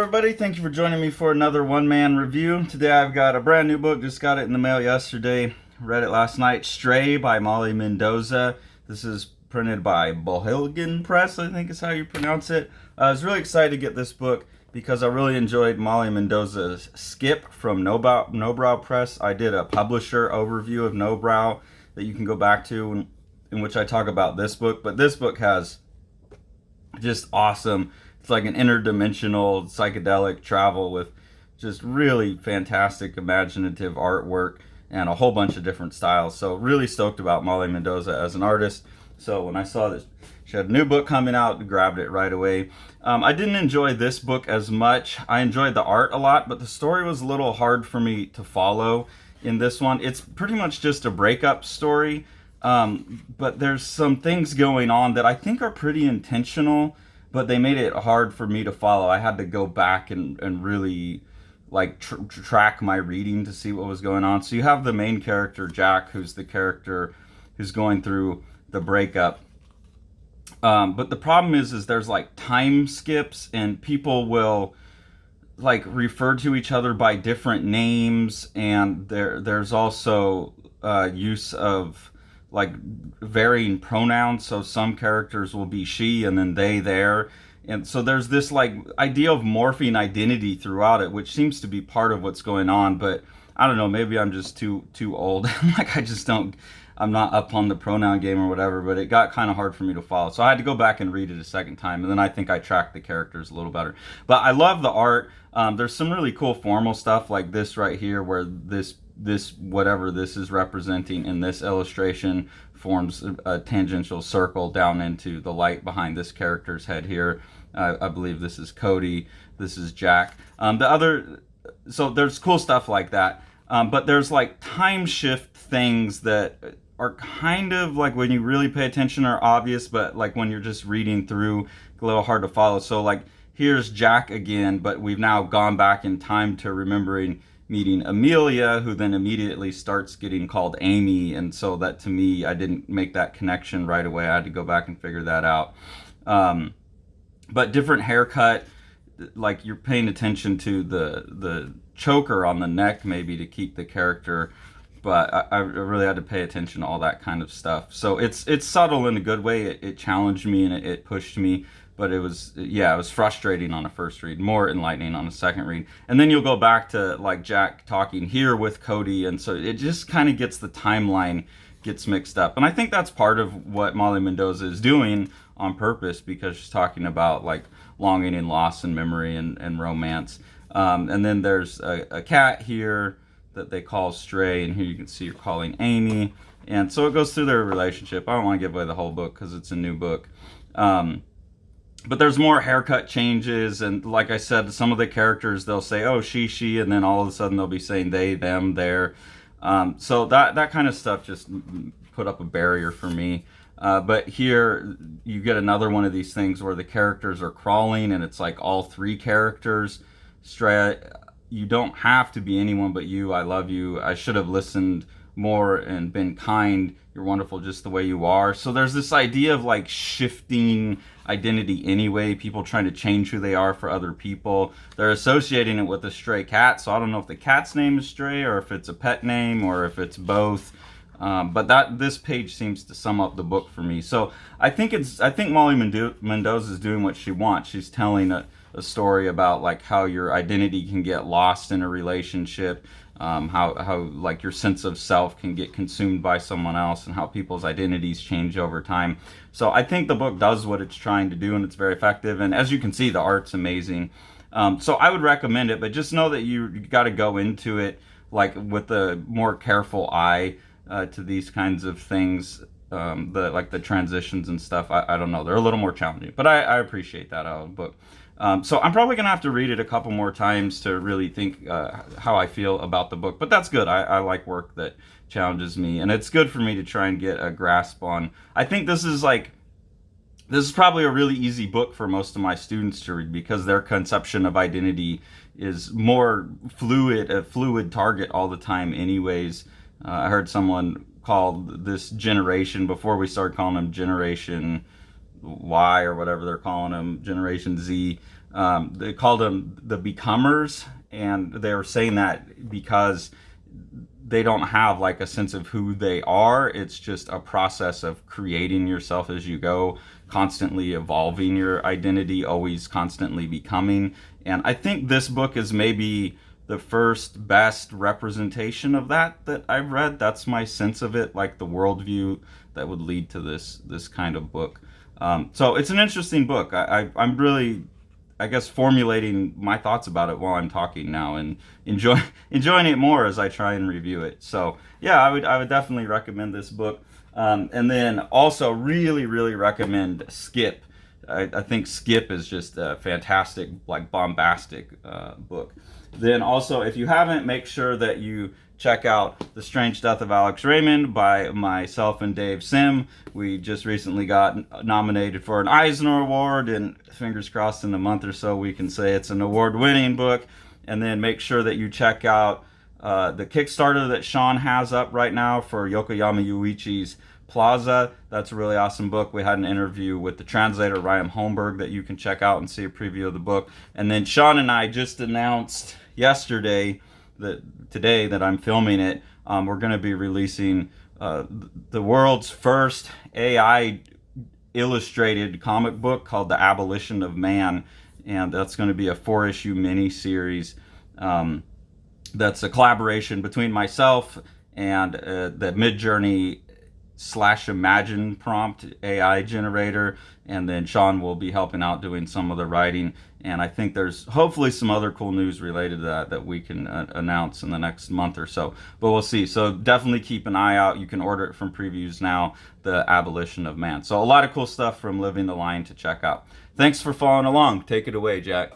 everybody. Thank you for joining me for another one-man review. Today I've got a brand new book. Just got it in the mail yesterday. Read it last night. Stray by Molly Mendoza. This is printed by Bohilgan Press, I think is how you pronounce it. I was really excited to get this book because I really enjoyed Molly Mendoza's Skip from No Brow Press. I did a publisher overview of No Brow that you can go back to in which I talk about this book. But this book has just awesome, it's like an interdimensional psychedelic travel with just really fantastic imaginative artwork and a whole bunch of different styles. So really stoked about Molly Mendoza as an artist. So when I saw that she had a new book coming out, grabbed it right away. I didn't enjoy this book as much. I enjoyed the art a lot, but the story was a little hard for me to follow in this one. It's pretty much just a breakup story, but there's some things going on that I think are pretty intentional, but they made it hard for me to follow. I had to go back and really like track my reading to see what was going on. So you have the main character, Jack, who's the character who's going through the breakup. But the problem is there's like time skips, and people will like refer to each other by different names, and there's also use of like varying pronouns. So some characters will be she and then they, there. And so there's this like idea of morphing identity throughout it, which seems to be part of what's going on. But I don't know, maybe I'm just too old. Like I'm not up on the pronoun game or whatever, but it got kind of hard for me to follow. So I had to go back and read it a second time, and then I think I tracked the characters a little better. But I love the art. There's some really cool formal stuff like this right here, where this whatever this is representing in this illustration forms a tangential circle down into the light behind this character's head here. I believe this is Cody. This is Jack. So there's cool stuff like that. But there's like time shift things that are kind of like, when you really pay attention, are obvious, but like when you're just reading through, a little hard to follow. So like here's Jack again, but we've now gone back in time to remembering meeting Amelia, who then immediately starts getting called Amy. And so that, to me, I didn't make that connection right away. I had to go back and figure that out. But different haircut, like you're paying attention to the choker on the neck maybe to keep the character, but I really had to pay attention to all that kind of stuff. So it's subtle in a good way. It challenged me and it pushed me, but it was frustrating on a first read, more enlightening on a second read. And then you'll go back to like Jack talking here with Cody, and so it just kind of gets, the timeline gets mixed up. And I think that's part of what Molly Mendoza is doing on purpose, because she's talking about like longing and loss and memory and romance. And then there's a cat here that they call Stray, and here you can see you're calling Amy. And so it goes through their relationship. I don't want to give away the whole book because it's a new book. But there's more haircut changes, and like I said, some of the characters, they'll say, oh, she, and then all of a sudden they'll be saying they, them, their. So that kind of stuff just put up a barrier for me. But here you get another one of these things where the characters are crawling, and it's like all three characters. Stray, you don't have to be anyone but you. I love you. I should have listened more and been kind. You're wonderful just the way you are. So there's this idea of like shifting identity anyway, people trying to change who they are for other people. They're associating it with a stray cat, so I don't know if the cat's name is Stray or if it's a pet name or if it's both. But this page seems to sum up the book for me. So I think Molly Mendoza is doing what she wants. She's telling a story about like how your identity can get lost in a relationship, how like your sense of self can get consumed by someone else, and how people's identities change over time. So I think the book does what it's trying to do, and it's very effective. And as you can see, the art's amazing. So I would recommend it, but just know that you got to go into it like with a more careful eye to these kinds of things. The transitions and stuff, I don't know, they're a little more challenging, but I appreciate that out of the book. So I'm probably gonna have to read it a couple more times to really think how I feel about the book, but that's good. I like work that challenges me, and it's good for me to try and get a grasp on. I think this is probably a really easy book for most of my students to read, because their conception of identity is more fluid, a fluid target all the time anyways. I heard someone called this generation, before we started calling them Generation Y or whatever they're calling them, Generation Z, They called them the becomers, and they were saying that because they don't have like a sense of who they are. It's just a process of creating yourself as you go, constantly evolving your identity, always constantly becoming. And I think this book is maybe the first best representation of that I've read. That's my sense of it, like the worldview that would lead to this kind of book. So it's an interesting book. I'm really, I guess, formulating my thoughts about it while I'm talking now, and enjoying it more as I try and review it. So yeah, I would definitely recommend this book, and then also really recommend Skip. I think Skip is just a fantastic, like bombastic book. Then also, if you haven't, make sure that you check out The Strange Death of Alex Raymond by myself and Dave Sim. We just recently got nominated for an Eisner Award, and fingers crossed in a month or so we can say it's an award-winning book. And then make sure that you check out the Kickstarter that Sean has up right now for Yokoyama Yuichi's Plaza. That's a really awesome book. We had an interview with the translator Ryan Holmberg that you can check out and see a preview of the book. And then Sean and I just announced yesterday that today that I'm filming it, we're going to be releasing the world's first AI illustrated comic book called The Abolition of Man, and that's going to be a 4-issue mini-series. That's a collaboration between myself and the Midjourney /Imagine prompt AI generator, and then Sean will be helping out doing some of the writing. And I think there's hopefully some other cool news related to that we can announce in the next month or so, but we'll see. So definitely keep an eye out. You can order it from previews now, The Abolition of Man. So a lot of cool stuff from Living the Line to check out. Thanks for following along. Take it away, Jack.